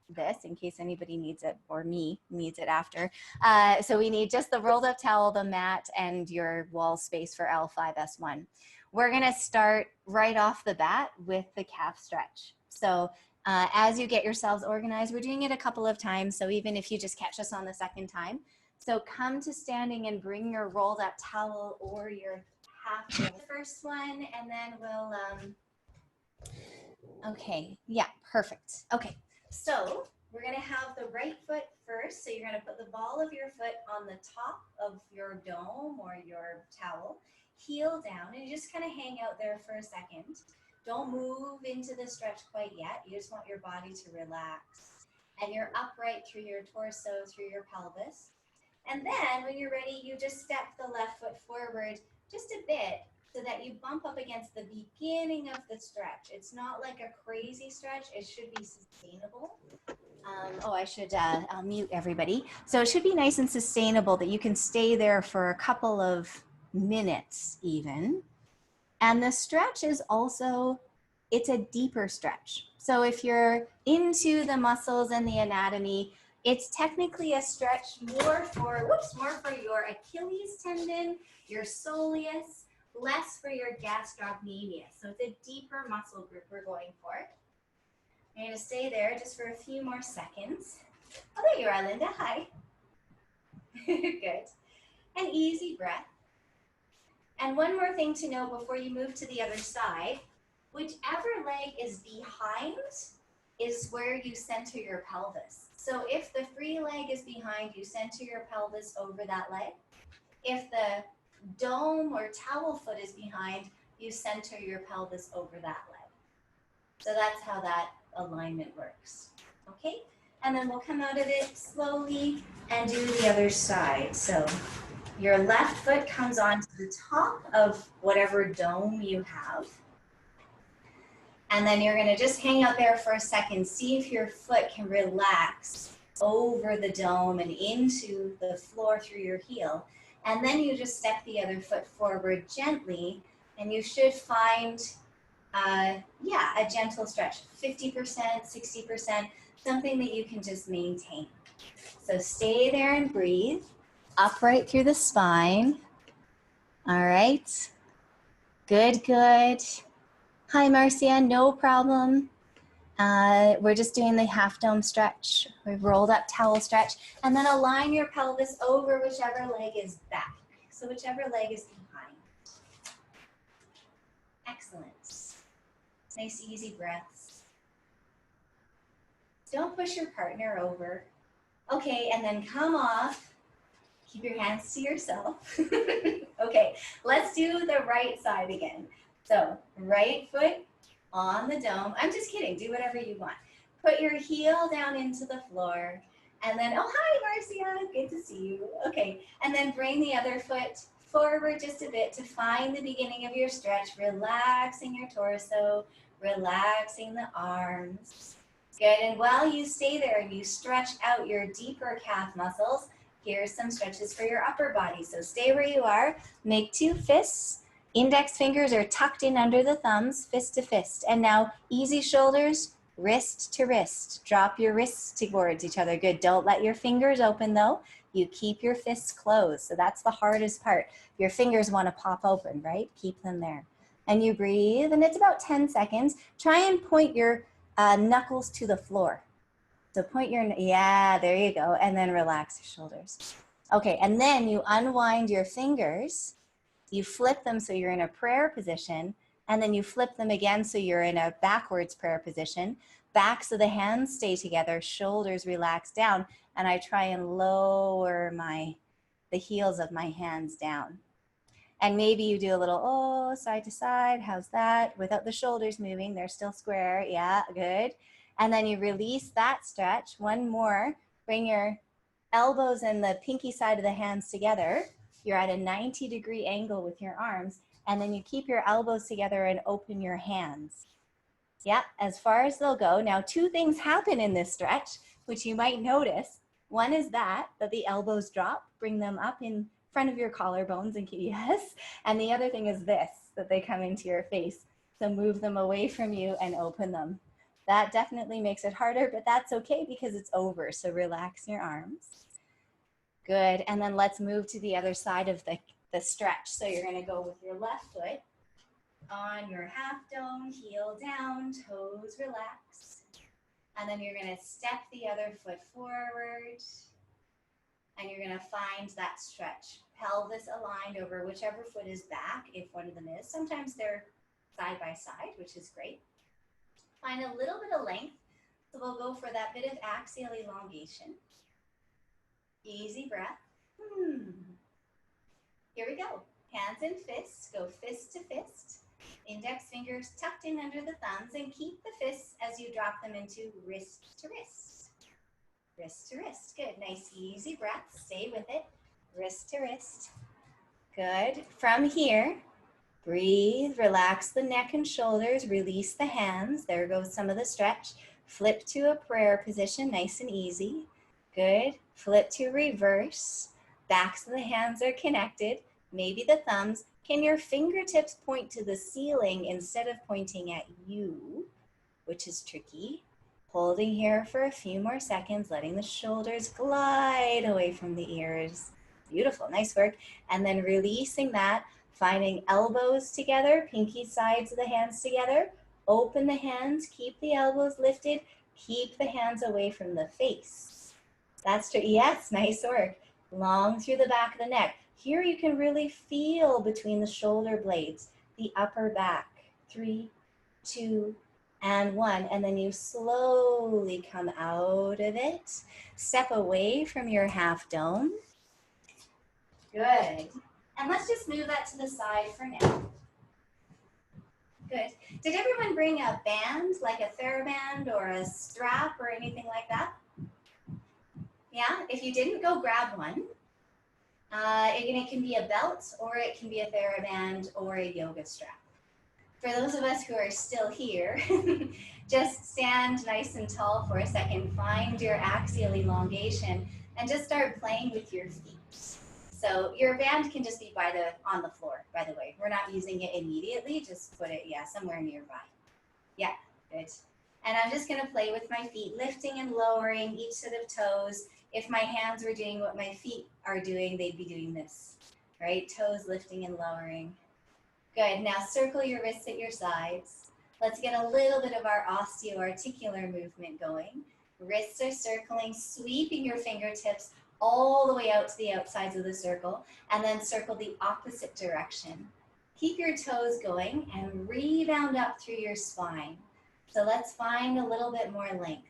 this in case anybody needs it or me needs it after. So we need just the rolled up towel, the mat, and your wall space for L5S1. We're gonna start right off the bat with the calf stretch. So as you get yourselves organized, we're doing it a couple of times. So even if you just catch us on the second time, so come to standing and bring your rolled up towel or your half the first one, and then we'll, okay, yeah, perfect. Okay, so we're gonna have the right foot first. So you're gonna put the ball of your foot on the top of your dome or your towel, heel down, and you just kind of hang out there for a second. Don't move into the stretch quite yet. You just want your body to relax. And you're upright through your torso, through your pelvis. And then when you're ready, you just step the left foot forward just a bit so that you bump up against the beginning of the stretch. It's not like a crazy stretch. It should be sustainable. I'll mute everybody. So it should be nice and sustainable that you can stay there for a couple of minutes even. And the stretch is also, it's a deeper stretch. So if you're into the muscles and the anatomy, it's technically a stretch more for your Achilles tendon, your soleus, less for your gastrocnemius. So it's a deeper muscle group we're going for. You're going to stay there just for a few more seconds. Oh, there you are, Linda. Hi. Good. An easy breath. And one more thing to know before you move to the other side, whichever leg is behind is where you center your pelvis. So if the free leg is behind, you center your pelvis over that leg. If the dome or towel foot is behind, you center your pelvis over that leg. So that's how that alignment works, okay? And then we'll come out of it slowly and do the other side. So your left foot comes onto the top of whatever dome you have. And then you're gonna just hang out there for a second, see if your foot can relax over the dome and into the floor through your heel. And then you just step the other foot forward gently, and you should find, a gentle stretch, 50%, 60%, something that you can just maintain. So stay there and breathe, upright through the spine. All right, good, good. Hi, Marcia, no problem. We're just doing the half dome stretch. We've rolled up towel stretch, and then align your pelvis over whichever leg is back. So whichever leg is behind. Excellent. Nice, easy breaths. Don't push your partner over. Okay, and then come off. Keep your hands to yourself. Okay, let's do the right side again. So right foot on the dome. I'm just kidding, do whatever you want. Put your heel down into the floor. And then, oh, hi, Marcia, good to see you. Okay, and then bring the other foot forward just a bit to find the beginning of your stretch, relaxing your torso, relaxing the arms. Good, and while you stay there and you stretch out your deeper calf muscles, here's some stretches for your upper body. So stay where you are, make two fists. Index fingers are tucked in under the thumbs, fist to fist. And now easy shoulders, wrist to wrist. Drop your wrists towards each other. Good, don't let your fingers open though. You keep your fists closed. So that's the hardest part. Your fingers want to pop open, right? Keep them there. And you breathe, and it's about 10 seconds. Try and point your knuckles to the floor. So point your, yeah, there you go. And then relax your shoulders. Okay, and then you unwind your fingers. You flip them so you're in a prayer position, and then you flip them again so you're in a backwards prayer position. Back so the hands stay together, shoulders relax down, and I try and lower the heels of my hands down. And maybe you do a little, oh, side to side, how's that? Without the shoulders moving, they're still square, yeah, good. And then you release that stretch, one more, bring your elbows and the pinky side of the hands together. You're at a 90-degree angle with your arms, and then you keep your elbows together and open your hands. Yeah, as far as they'll go. Now, two things happen in this stretch, which you might notice. One is that the elbows drop, bring them up in front of your collarbones, and yes. And the other thing is this, that they come into your face. So move them away from you and open them. That definitely makes it harder, but that's okay because it's over. So relax your arms. Good. And then let's move to the other side of the stretch. So you're going to go with your left foot on your half dome, heel down, toes relax. And then you're going to step the other foot forward. And you're going to find that stretch. Pelvis aligned over whichever foot is back, if one of them is. Sometimes they're side by side, which is great. Find a little bit of length. So we'll go for that bit of axial elongation. Easy breath. Here we go. Hands and fists. Go fist to fist. Index fingers tucked in under the thumbs, and keep the fists as you drop them into wrist to wrist. Wrist to wrist. Good. Nice, easy breath. Stay with it. Wrist to wrist. Good. From here, breathe. Relax the neck and shoulders. Release the hands. There goes some of the stretch. Flip to a prayer position. Nice and easy. Good. Flip to reverse. Backs of the hands are connected. Maybe the thumbs. Can your fingertips point to the ceiling instead of pointing at you, which is tricky? Holding here for a few more seconds, letting the shoulders glide away from the ears. Beautiful, nice work. And then releasing that, finding elbows together, pinky sides of the hands together. Open the hands, keep the elbows lifted, keep the hands away from the face. That's true. Yes, nice work. Long through the back of the neck. Here you can really feel between the shoulder blades, the upper back. 3, 2, and 1. And then you slowly come out of it. Step away from your half dome. Good. And let's just move that to the side for now. Good. Did everyone bring a band, like a TheraBand or a strap or anything like that? Yeah? If you didn't, go grab one. It can be a belt, or it can be a TheraBand or a yoga strap. For those of us who are still here, just stand nice and tall for a second. Find your axial elongation and just start playing with your feet. So your band can just be on the floor, by the way. We're not using it immediately. Just put it, somewhere nearby. Yeah, good. And I'm just going to play with my feet, lifting and lowering each set of toes. If my hands were doing what my feet are doing, they'd be doing this, right? Toes lifting and lowering. Good. Now circle your wrists at your sides. Let's get a little bit of our osteoarticular movement going. Wrists are circling, sweeping your fingertips all the way out to the outsides of the circle, and then circle the opposite direction. Keep your toes going and rebound up through your spine. So let's find a little bit more length.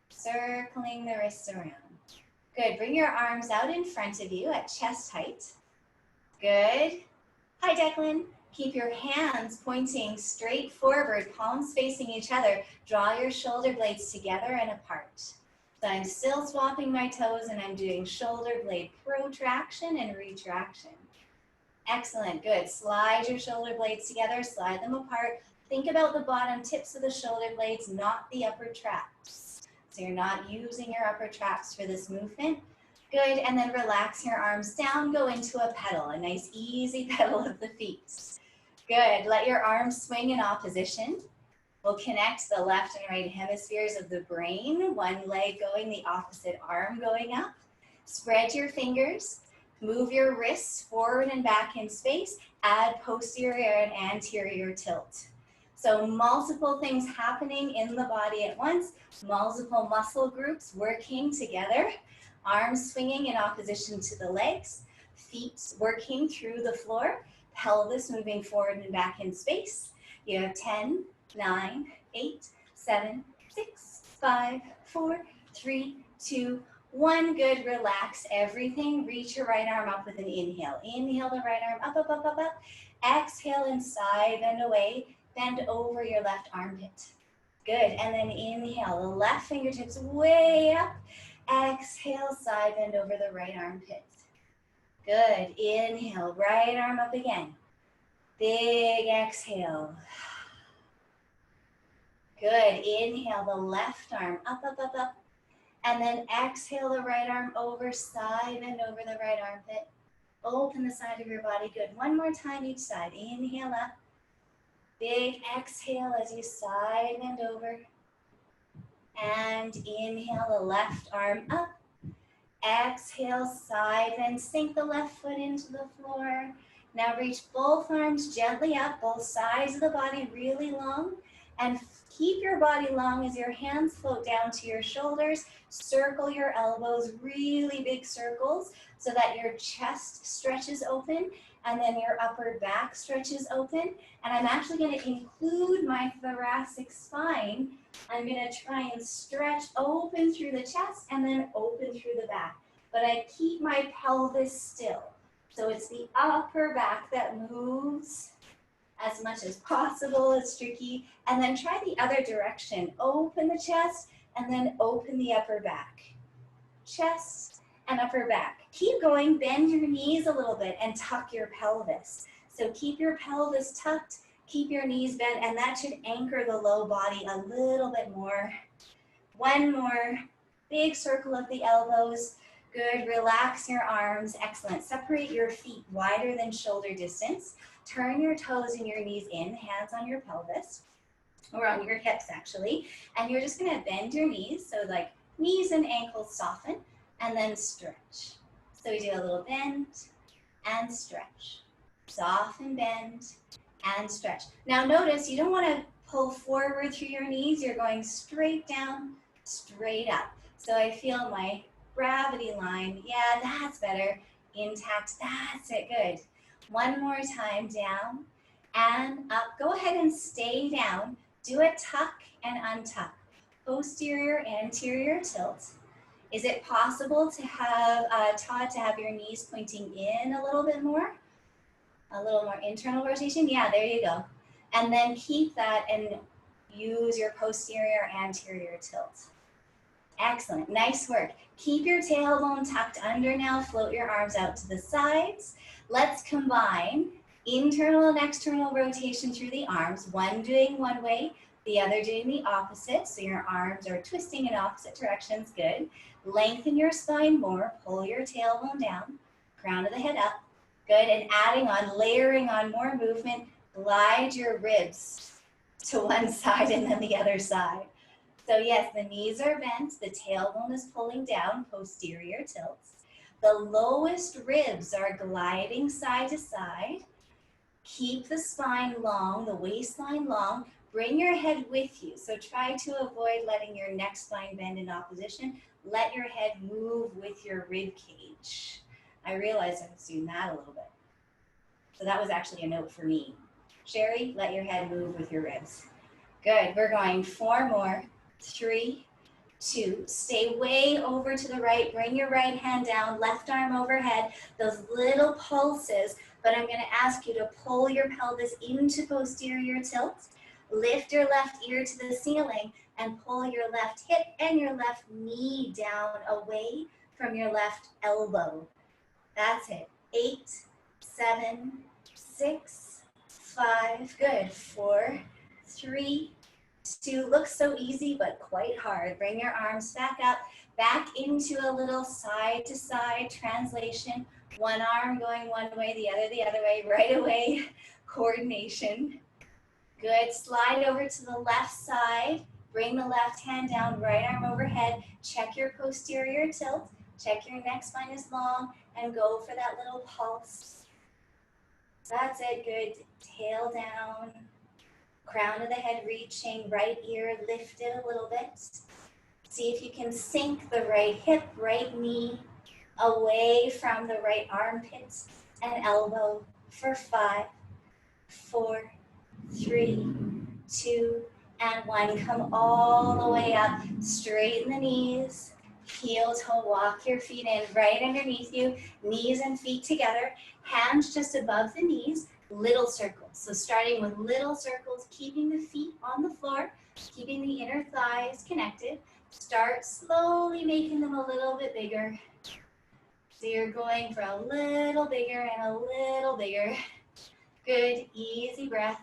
Circling the wrists around. Good. Bring your arms out in front of you at chest height. Good. Hi, Declan. Keep your hands pointing straight forward, palms facing each other. Draw your shoulder blades together and apart. So I'm still swapping my toes, and I'm doing shoulder blade protraction and retraction. Excellent. Good. Slide your shoulder blades together. Slide them apart. Think about the bottom tips of the shoulder blades, not the upper traps. So you're not using your upper traps for this movement. Good, and then relax your arms down, go into a pedal, a nice easy pedal of the feet. Good, let your arms swing in opposition. We'll connect the left and right hemispheres of the brain, one leg going, the opposite arm going up. Spread your fingers, move your wrists forward and back in space, add posterior and anterior tilt. So multiple things happening in the body at once, multiple muscle groups working together, arms swinging in opposition to the legs, feet working through the floor, pelvis moving forward and back in space. You have 10, 9, 8, 7, 6, 5, 4, 3, 2, 1. Good, relax everything. Reach your right arm up with an inhale. Inhale the right arm up, up, up, up, up. Exhale and side bend away. Bend over your left armpit. Good, and then inhale, the left fingertips way up. Exhale, side bend over the right armpit. Good, inhale, right arm up again. Big exhale. Good, inhale, the left arm up, up, up, up. And then exhale the right arm over, side bend over the right armpit. Open the side of your body, good. One more time each side, inhale up. Big exhale as you side bend over. And inhale the left arm up. Exhale, side, then sink the left foot into the floor. Now reach both arms gently up, both sides of the body really long, and keep your body long as your hands float down to your shoulders. Circle your elbows, really big circles, so that your chest stretches open and then your upper back stretches open. And I'm actually going to include my thoracic spine. I'm going to try and stretch open through the chest and then open through the back. But I keep my pelvis still. So it's the upper back that moves as much as possible. It's tricky. And then try the other direction. Open the chest and then open the upper back. Chest and upper back. Keep going. Bend your knees a little bit and tuck your pelvis. So keep your pelvis tucked. Keep your knees bent, and that should anchor the low body a little bit more. One more. Big circle of the elbows. Good. Relax your arms. Excellent. Separate your feet wider than shoulder distance. Turn your toes and your knees in, hands on your pelvis, or on your hips actually. And you're just going to bend your knees. So like knees and ankles soften, and then stretch. So we do a little bend and stretch. Soften, bend, and stretch. Now notice you don't want to pull forward through your knees. You're going straight down, straight up. So I feel my gravity line. Yeah, that's better. Intact. That's it. Good. One more time. Down and up. Go ahead and stay down. Do a tuck and untuck. Posterior, anterior tilt. Is it possible to have, Todd, to have your knees pointing in a little bit more? A little more internal rotation? Yeah, there you go. And then keep that and use your posterior, anterior tilt. Excellent, nice work. Keep your tailbone tucked under now. Float your arms out to the sides. Let's combine internal and external rotation through the arms. One doing one way, the other doing the opposite. So your arms are twisting in opposite directions. Good. Lengthen your spine more. Pull your tailbone down. Crown of the head up. Good. And adding on, layering on more movement. Glide your ribs to one side and then the other side. So yes, the knees are bent. The tailbone is pulling down. Posterior tilts. The lowest ribs are gliding side to side. Keep the spine long, the waistline long. Bring your head with you. So try to avoid letting your neck spine bend in opposition. Let your head move with your rib cage. I realized I was doing that a little bit. So that was actually a note for me. Sherry, let your head move with your ribs. Good. We're going 4 more. 3, 2. Stay way over to the right. Bring your right hand down. Left arm overhead. Those little pulses. But I'm going to ask you to pull your pelvis into posterior tilt. Lift your left ear to the ceiling and pull your left hip and your left knee down away from your left elbow. That's it. 8, 7, 6, 5. Good. 4, 3, 2. Looks so easy, but quite hard. Bring your arms back up, back into a little side to side translation. One arm going one way, the other way, right away. Coordination. Good. Slide over to the left side. Bring the left hand down, right arm overhead. Check your posterior tilt. Check your neck spine is long and go for that little pulse. That's it. Good. Tail down. Crown of the head reaching, right ear lifted a little bit. See if you can sink the right hip, right knee away from the right armpit and elbow for 5, 4, 3, 2, and 1. Come all the way up, straighten the knees, heel toe, walk your feet in right underneath you, knees and feet together, hands just above the knees, little circles. So starting with little circles, keeping the feet on the floor, keeping the inner thighs connected. Start slowly making them a little bit bigger. So you're going for a little bigger and a little bigger. Good, easy breath.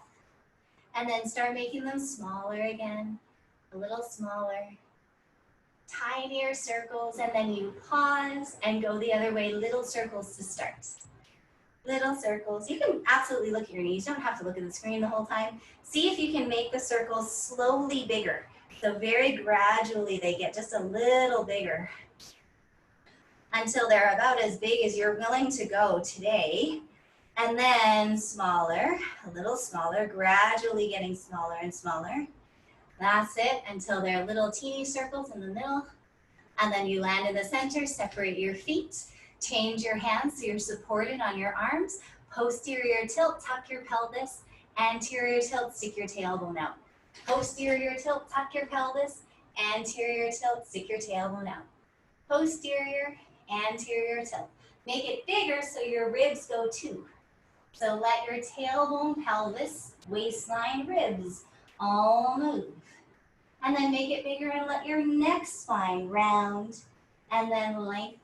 And then start making them smaller again, a little smaller. Tinier circles, and then you pause and go the other way, little circles to start. Little circles. You can absolutely look at your knees. You don't have to look at the screen the whole time. See if you can make the circles slowly bigger. So very gradually they get just a little bigger until they're about as big as you're willing to go today. And then smaller, a little smaller, gradually getting smaller and smaller. That's it, until they're little teeny circles in the middle. And then you land in the center, separate your feet, change your hands so you're supported on your arms. Posterior tilt, tuck your pelvis. Anterior tilt, stick your tailbone out. Posterior tilt, tuck your pelvis. Anterior tilt, stick your tailbone out. Posterior, anterior tilt. Make it bigger so your ribs go too. So let your tailbone, pelvis, waistline, ribs all move. And then make it bigger and let your neck spine round and then lengthen.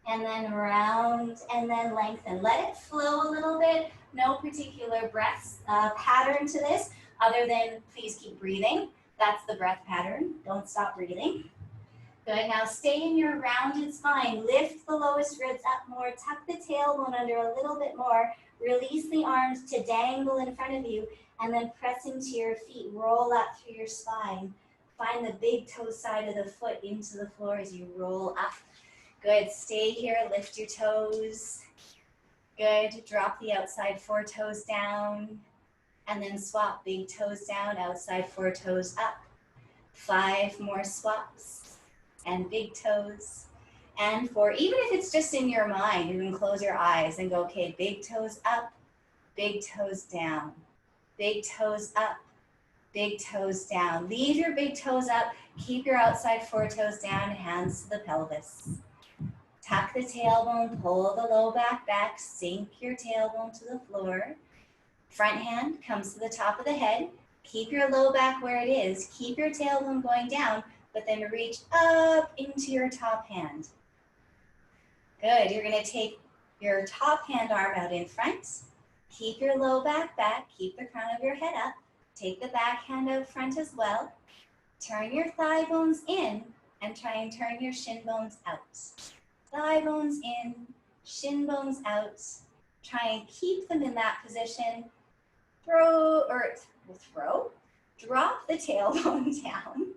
And then round and then lengthen. Let it flow a little bit. No particular breath pattern to this other than please keep breathing. That's the breath pattern. Don't stop breathing. Good, now stay in your rounded spine. Lift the lowest ribs up more. Tuck the tailbone under a little bit more. Release the arms to dangle in front of you. And then press into your feet. Roll up through your spine. Find the big toe side of the foot into the floor as you roll up. Good, stay here, lift your toes. Good, drop the outside 4 toes down. And then swap big toes down, outside 4 toes up. 5 more swaps. And big toes, and 4. Even if it's just in your mind, you can close your eyes and go, okay, big toes up, big toes down, big toes up, big toes down. Leave your big toes up, keep your outside 4 toes down, hands to the pelvis. Tuck the tailbone, pull the low back back, sink your tailbone to the floor. Front hand comes to the top of the head. Keep your low back where it is. Keep your tailbone going down, but then reach up into your top hand. Good, you're gonna take your top hand arm out in front. Keep your low back back, keep the crown of your head up. Take the back hand out front as well. Turn your thigh bones in and try and turn your shin bones out. Thigh bones in, shin bones out. Try and keep them in that position. Drop the tailbone down.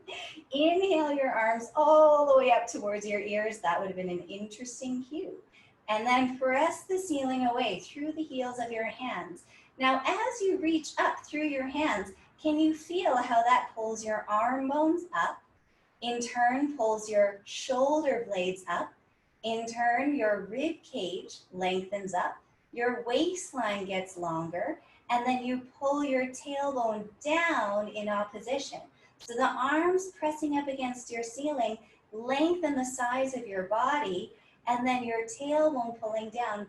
Inhale your arms all the way up towards your ears. That would have been an interesting cue. And then press the ceiling away through the heels of your hands. Now, as you reach up through your hands, can you feel how that pulls your arm bones up? In turn, pulls your shoulder blades up. In turn, your rib cage lengthens up. Your waistline gets longer. And then you pull your tailbone down in opposition. So the arms pressing up against your ceiling lengthen the size of your body, and then your tailbone pulling down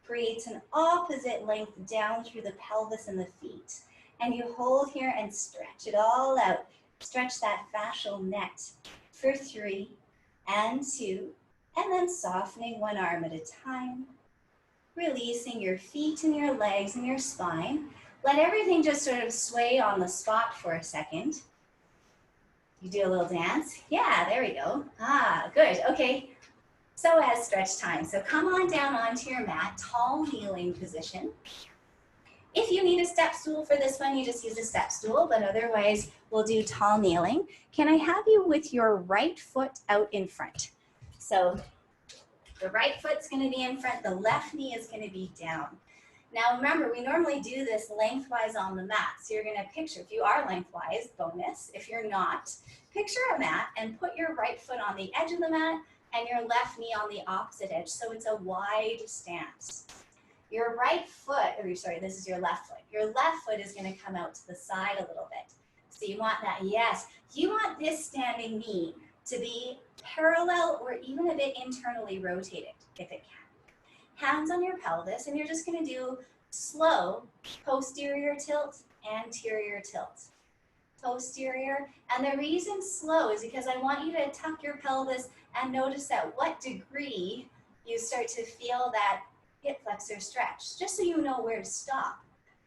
creates an opposite length down through the pelvis and the feet. And you hold here and stretch it all out. Stretch that fascial net for 3 and 2, and then softening one arm at a time. Releasing your feet and your legs and your spine. Let everything just sort of sway on the spot for a second. You do a little dance. Yeah, there we go. Ah, good. Okay. So as stretch time. So come on down onto your mat, tall kneeling position. If you need a step stool for this one, you just use a step stool, but otherwise we'll do tall kneeling. Can I have you with your right foot out in front? So the right foot's going to be in front, the left knee is going to be down. Now remember, we normally do this lengthwise on the mat. So you're going to picture, if you are lengthwise, bonus. If you're not, picture a mat and put your right foot on the edge of the mat and your left knee on the opposite edge. So it's a wide stance. Your right foot, this is your left foot. Your left foot is going to come out to the side a little bit. So you want that, yes. You want this standing knee to be parallel or even a bit internally rotated, if it can. Hands on your pelvis, and you're just going to do slow posterior tilt, anterior tilt. Posterior, and the reason slow is because I want you to tuck your pelvis and notice at what degree you start to feel that hip flexor stretch, just so you know where to stop.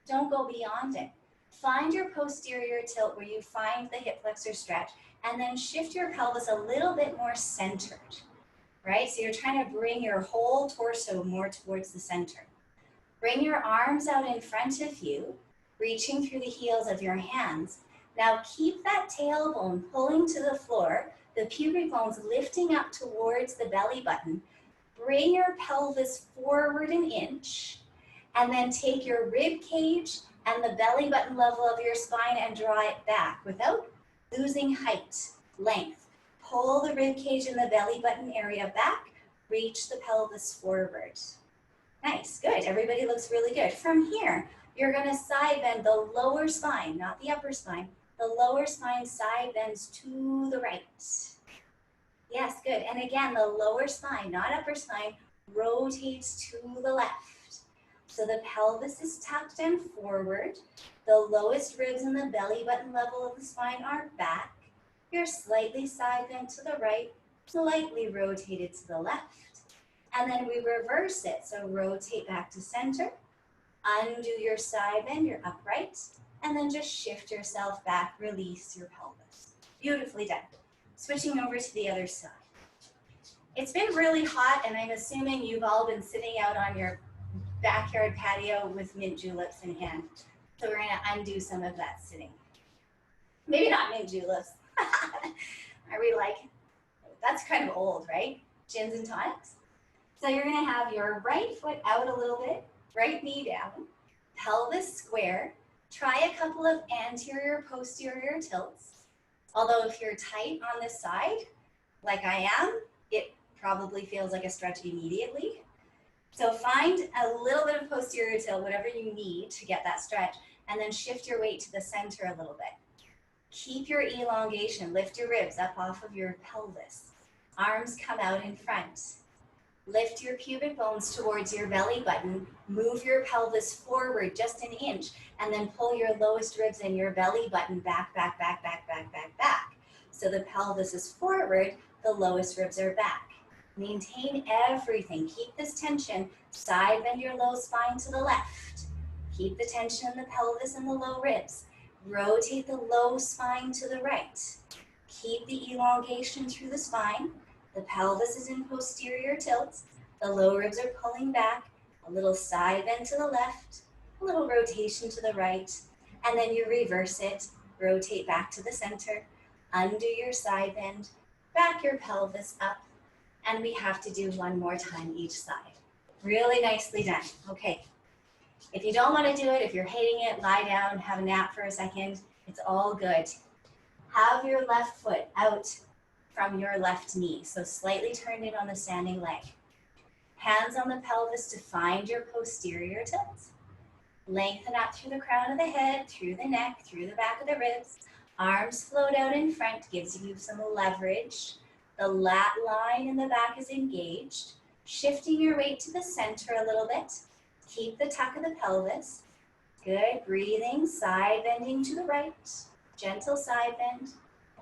Don't go beyond it. Find your posterior tilt where you find the hip flexor stretch, and then shift your pelvis a little bit more centered, right? So you're trying to bring your whole torso more towards the center. Bring your arms out in front of you, reaching through the heels of your hands. Now keep that tailbone pulling to the floor, the pubic bones lifting up towards the belly button. Bring your pelvis forward an inch, and then take your rib cage and the belly button level of your spine and draw it back without losing height, length. Pull the rib cage and the belly button area back, reach the pelvis forward. Nice, good, everybody looks really good. From here, you're gonna side bend the lower spine, not the upper spine. The lower spine side bends to the right. Yes, good, and again, the lower spine, not upper spine, rotates to the left. So the pelvis is tucked and forward. The lowest ribs and the belly button level of the spine are back. You're slightly side bent to the right, slightly rotated to the left. And then we reverse it. So rotate back to center, undo your side bend, you're upright, and then just shift yourself back, release your pelvis. Beautifully done. Switching over to the other side. It's been really hot, and I'm assuming you've all been sitting out on your backyard patio with mint juleps in hand. So we're gonna undo some of that sitting. Maybe not mint juleps. Are we like, that's kind of old, right? Gins and tonics. So you're gonna have your right foot out a little bit, right knee down, pelvis square. Try a couple of anterior, posterior tilts. Although if you're tight on this side, like I am, it probably feels like a stretch immediately. So find a little bit of posterior tilt, whatever you need to get that stretch, and then shift your weight to the center a little bit. Keep your elongation, lift your ribs up off of your pelvis. Arms come out in front. Lift your pubic bones towards your belly button. Move your pelvis forward just an inch, and then pull your lowest ribs and your belly button back, back, back, back, back, back, back. So the pelvis is forward, the lowest ribs are back. Maintain everything. Keep this tension. Side bend your low spine to the left. Keep the tension in the pelvis and the low ribs. Rotate the low spine to the right. Keep the elongation through the spine. The pelvis is in posterior tilt. The low ribs are pulling back. A little side bend to the left. A little rotation to the right. And then you reverse it. Rotate back to the center. Undo your side bend. Back your pelvis up. And we have to do one more time each side. Really nicely done. Okay. If you don't want to do it, if you're hating it, lie down, have a nap for a second. It's all good. Have your left foot out from your left knee. So slightly turned in on the standing leg. Hands on the pelvis to find your posterior tilt. Lengthen up through the crown of the head, through the neck, through the back of the ribs. Arms float out in front, gives you some leverage. The lat line in the back is engaged. Shifting your weight to the center a little bit. Keep the tuck of the pelvis. Good, breathing, side bending to the right. Gentle side bend.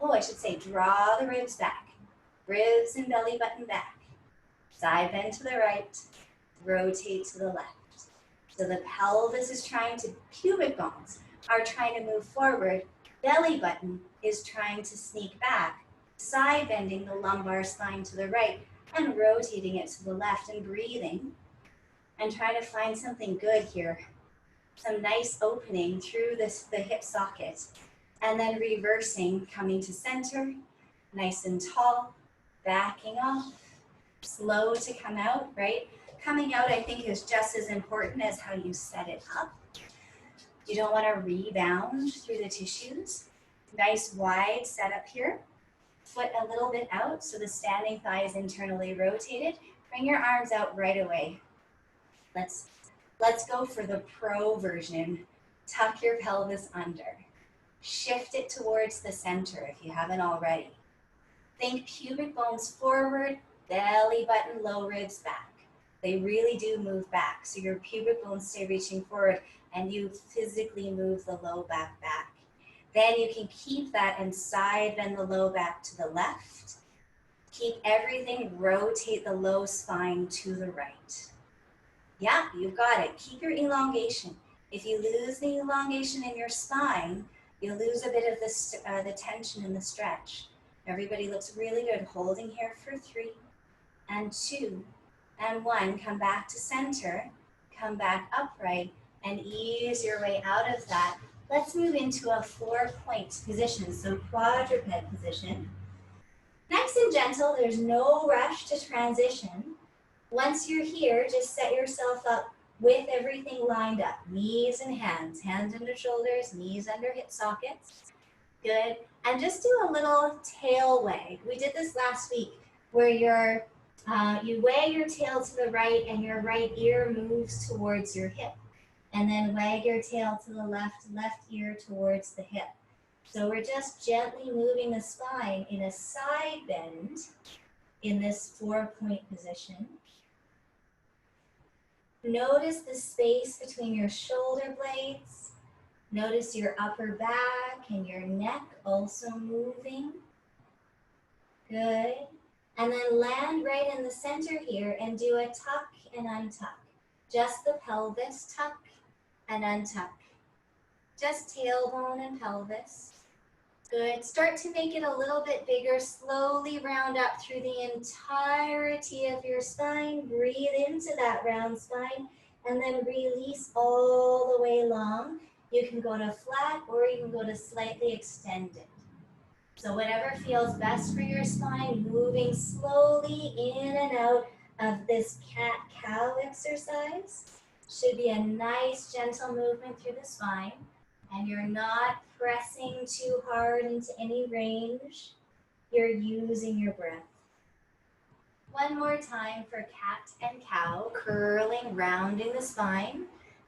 Oh, I should say draw the ribs back. Ribs and belly button back. Side bend to the right. Rotate to the left. So the pelvis is trying to, pubic bones are trying to move forward. Belly button is trying to sneak back. Side bending the lumbar spine to the right and rotating it to the left and breathing. And try to find something good here. Some nice opening through the hip socket. And then reversing, coming to center, nice and tall, backing off, slow to come out, right? Coming out, I think, is just as important as how you set it up. You don't want to rebound through the tissues. Nice wide setup here. Foot a little bit out, so the standing thigh is internally rotated. Bring your arms out right away. Let's go for the pro version. Tuck your pelvis under. Shift it towards the center if you haven't already. Think pubic bones forward, belly button, low ribs back. They really do move back. So your pubic bones stay reaching forward and you physically move the low back back. Then you can keep that and side bend the low back to the left. Keep everything, rotate the low spine to the right. Yeah, you've got it. Keep your elongation. If you lose the elongation in your spine, you lose a bit of the tension in the stretch. Everybody looks really good. Holding here for 3 and 2 and 1. Come back to center. Come back upright and ease your way out of that Let's move into a 4-point position, so quadruped position. Nice and gentle, there's no rush to transition. Once you're here, just set yourself up with everything lined up. Knees and hands, hands under shoulders, knees under hip sockets. Good. And just do a little tail wag. We did this last week where you wag your tail to the right and your right ear moves towards your hip. And then wag your tail to the left ear towards the hip. So we're just gently moving the spine in a side bend in this 4-point position. Notice the space between your shoulder blades. Notice your upper back and your neck also moving. Good. And then land right in the center here and do a tuck and untuck. Just the pelvis, tuck and untuck. Just tailbone and pelvis. Good. Start to make it a little bit bigger. Slowly round up through the entirety of your spine. Breathe into that round spine and then release all the way long. You can go to flat or you can go to slightly extended. So whatever feels best for your spine, moving slowly in and out of this cat-cow exercise. Should be a nice gentle movement through the spine. And you're not pressing too hard into any range. You're using your breath. One more time for cat and cow, curling, rounding the spine.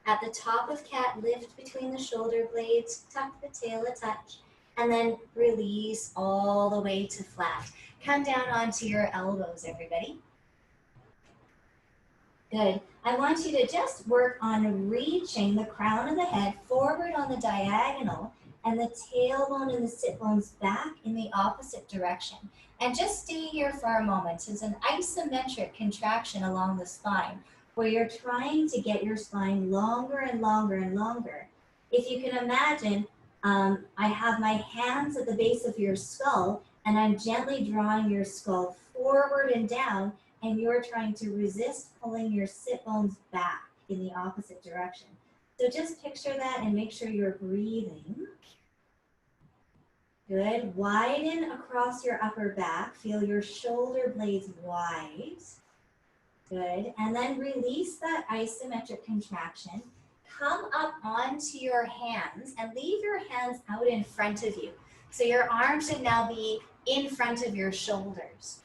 At the top of cat, lift between the shoulder blades, tuck the tail a touch, and then release all the way to flat. Come down onto your elbows, everybody. Good. I want you to just work on reaching the crown of the head forward on the diagonal and the tailbone and the sit bones back in the opposite direction. And just stay here for a moment. It's an isometric contraction along the spine where you're trying to get your spine longer and longer and longer. If you can imagine, I have my hands at the base of your skull and I'm gently drawing your skull forward and down, and you're trying to resist pulling your sit bones back in the opposite direction. So just picture that and make sure you're breathing. Good. Widen across your upper back. Feel your shoulder blades wide. Good. And then release that isometric contraction. Come up onto your hands and leave your hands out in front of you. So your arms should now be in front of your shoulders.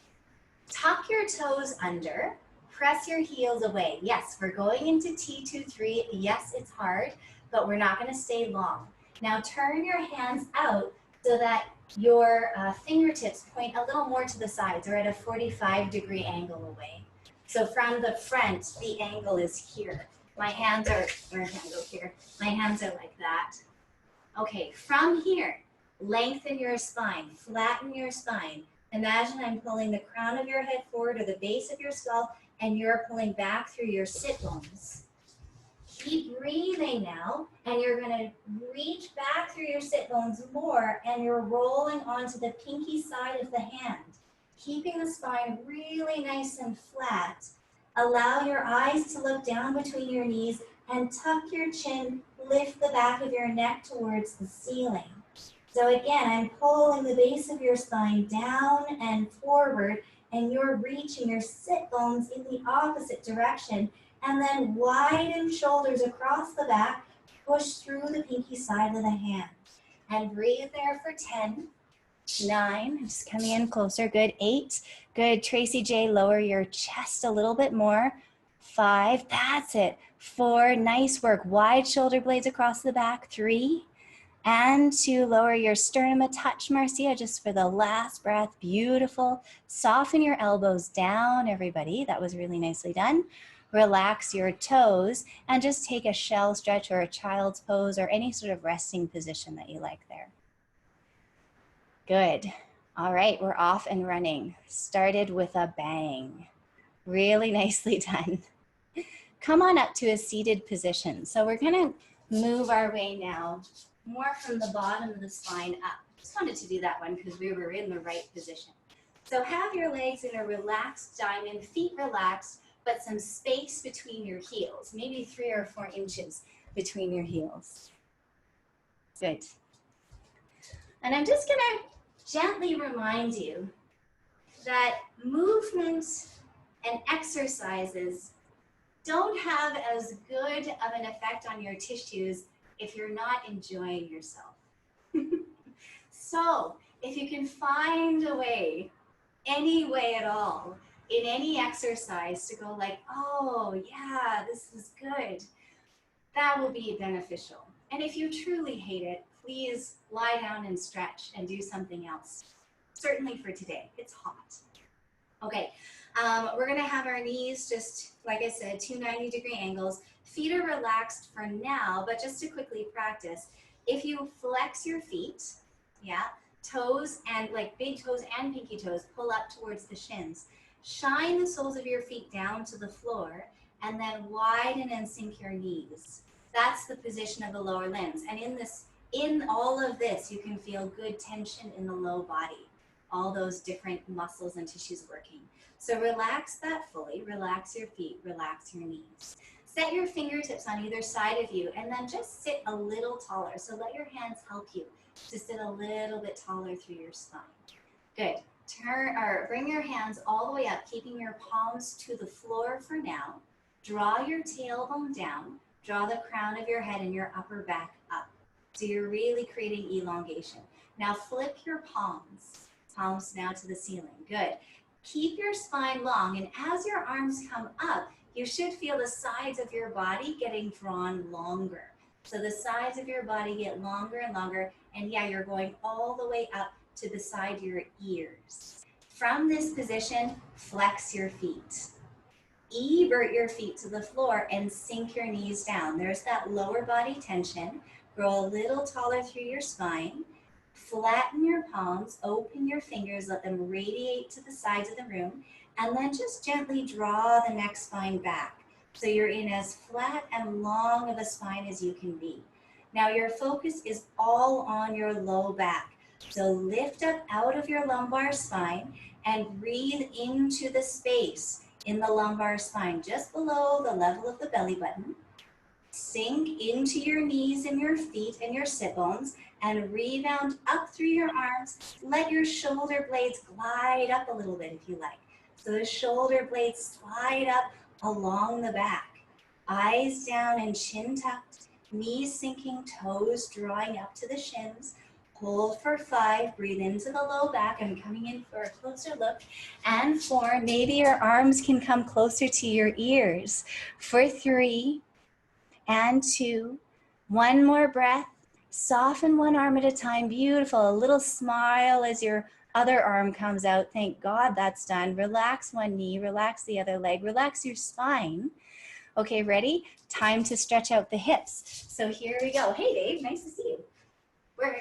Tuck your toes under, press your heels away. Yes, we're going into T2-3. Yes, it's hard, but we're not going to stay long. Now turn your hands out so that your fingertips point a little more to the sides or at a 45-degree angle away. So from the front, the angle is here. My hands are, where can I go here? My hands are like that. Okay, from here, lengthen your spine, flatten your spine. Imagine I'm pulling the crown of your head forward or the base of your skull, and you're pulling back through your sit bones. Keep breathing now, and you're going to reach back through your sit bones more, and you're rolling onto the pinky side of the hand, keeping the spine really nice and flat. Allow your eyes to look down between your knees and tuck your chin, lift the back of your neck towards the ceiling. So again, I'm pulling the base of your spine down and forward, and you're reaching your sit bones in the opposite direction. And then widen shoulders across the back, push through the pinky side of the hand. And breathe there for 10, 9, just coming in closer, good, 8, good, Tracy J, lower your chest a little bit more, 5, that's it, 4, nice work, wide shoulder blades across the back, 3, and 2, lower your sternum a touch, Marcia, just for the last breath, beautiful, soften your elbows down, everybody, that was really nicely done. Relax your toes and just take a shell stretch or a child's pose or any sort of resting position that you like there. Good. All right, we're off and running. Started with a bang. Really nicely done. Come on up to a seated position. So we're gonna move our way now more from the bottom of the spine up. Just wanted to do that one because we were in the right position. So have your legs in a relaxed diamond, feet relaxed, but some space between your heels, maybe 3 or 4 inches between your heels. Good. And I'm just gonna gently remind you that movement and exercises don't have as good of an effect on your tissues if you're not enjoying yourself. So if you can find a way, any way at all, in any exercise to go like, oh yeah, this is good, that will be beneficial. And if you truly hate it, please lie down and stretch and do something else. Certainly for today, it's hot. Okay, we're gonna have our knees just, like I said, 2 90-degree angles. Feet are relaxed for now, but just to quickly practice, if you flex your feet, yeah, toes and like big toes and pinky toes pull up towards the shins. Shine the soles of your feet down to the floor and then widen and sink your knees. That's the position of the lower limbs. And in all of this, you can feel good tension in the low body, all those different muscles and tissues working. So relax that fully, relax your feet, relax your knees. Set your fingertips on either side of you and then just sit a little taller. So let your hands help you to sit a little bit taller through your spine. Good. Bring your hands all the way up, keeping your palms to the floor for now. Draw your tailbone down. Draw the crown of your head and your upper back up. So you're really creating elongation. Now flip your palms. Palms now to the ceiling. Good. Keep your spine long, and as your arms come up, you should feel the sides of your body getting drawn longer. So the sides of your body get longer and longer, and yeah, you're going all the way up to the side of your ears. From this position, flex your feet. Evert your feet to the floor and sink your knees down. There's that lower body tension. Grow a little taller through your spine. Flatten your palms, open your fingers, let them radiate to the sides of the room, and then just gently draw the neck spine back. So you're in as flat and long of a spine as you can be. Now your focus is all on your low back. So lift up out of your lumbar spine and breathe into the space in the lumbar spine, just below the level of the belly button. Sink into your knees and your feet and your sit bones and rebound up through your arms. Let your shoulder blades glide up a little bit if you like. So the shoulder blades slide up along the back. Eyes down and chin tucked, knees sinking, toes drawing up to the shins. Hold for 5, breathe into the low back. I'm coming in for a closer look. And 4, maybe your arms can come closer to your ears. For 3, and 2, one more breath. Soften one arm at a time, beautiful. A little smile as your other arm comes out. Thank God that's done. Relax one knee, relax the other leg, relax your spine. Okay, ready? Time to stretch out the hips. So here we go. Hey Dave, nice to see you. We're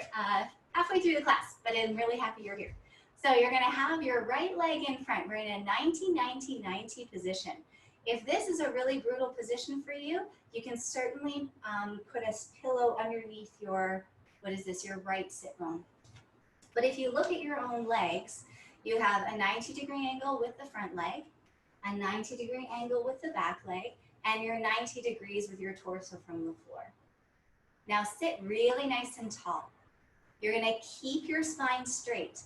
halfway through the class, but I'm really happy you're here. So you're gonna have your right leg in front. We're in a 90-90-90 position. If this is a really brutal position for you, you can certainly put a pillow underneath your, your right sit bone. But if you look at your own legs, you have a 90-degree angle with the front leg, a 90-degree angle with the back leg, and you're 90 degrees with your torso from the floor. Now sit really nice and tall. You're gonna keep your spine straight.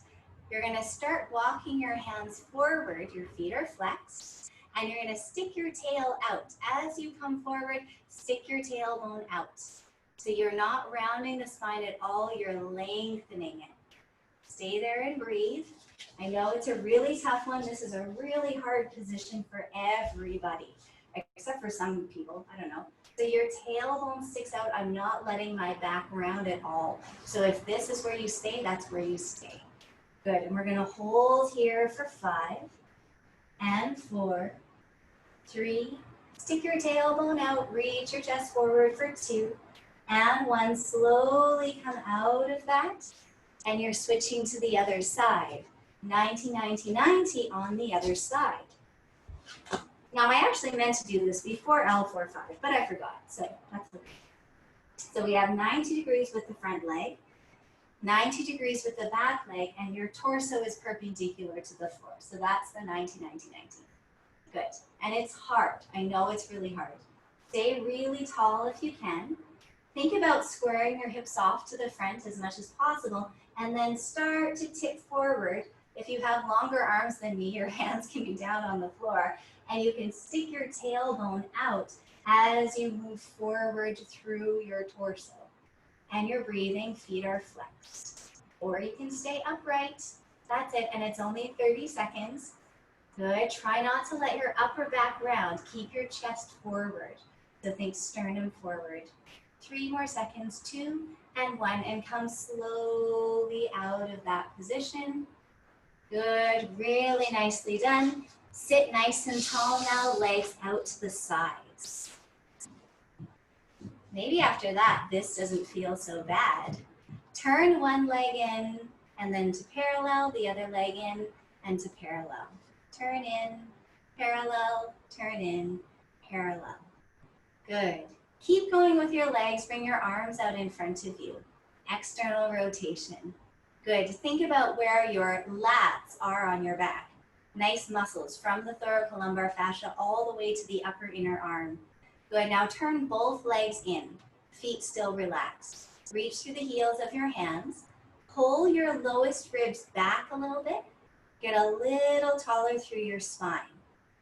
You're gonna start walking your hands forward, your feet are flexed, and you're gonna stick your tail out. As you come forward, stick your tailbone out. So you're not rounding the spine at all, you're lengthening it. Stay there and breathe. I know it's a really tough one. This is a really hard position for everybody, except for some people, I don't know. So your tailbone sticks out. I'm not letting my back round at all. So if this is where you stay, that's where you stay. Good, and we're gonna hold here for 5 and 4, 3, stick your tailbone out, reach your chest forward for 2, and 1, slowly come out of that, and you're switching to the other side. 90-90-90 on the other side. Now, I actually meant to do this before L4-5, but I forgot, so that's okay. So we have 90 degrees with the front leg, 90 degrees with the back leg, and your torso is perpendicular to the floor. So that's the 90-90-90. Good. And it's hard. I know it's really hard. Stay really tall if you can. Think about squaring your hips off to the front as much as possible, and then start to tip forward. If you have longer arms than me, your hands can be down on the floor, and you can stick your tailbone out as you move forward through your torso. And you're breathing, feet are flexed. Or you can stay upright. That's it, and it's only 30 seconds. Good. Try not to let your upper back round. Keep your chest forward. So think sternum forward. 3 more seconds, 2 and 1, and come slowly out of that position. Good, really nicely done. Sit nice and tall now, legs out to the sides. Maybe after that, this doesn't feel so bad. Turn one leg in and then to parallel, the other leg in and to parallel. Turn in, parallel, turn in, parallel. Good. Keep going with your legs. Bring your arms out in front of you. External rotation. Good. Think about where your lats are on your back. Nice muscles from the thoracolumbar fascia all the way to the upper inner arm. Good. Now turn both legs in. Feet still relaxed. Reach through the heels of your hands. Pull your lowest ribs back a little bit. Get a little taller through your spine.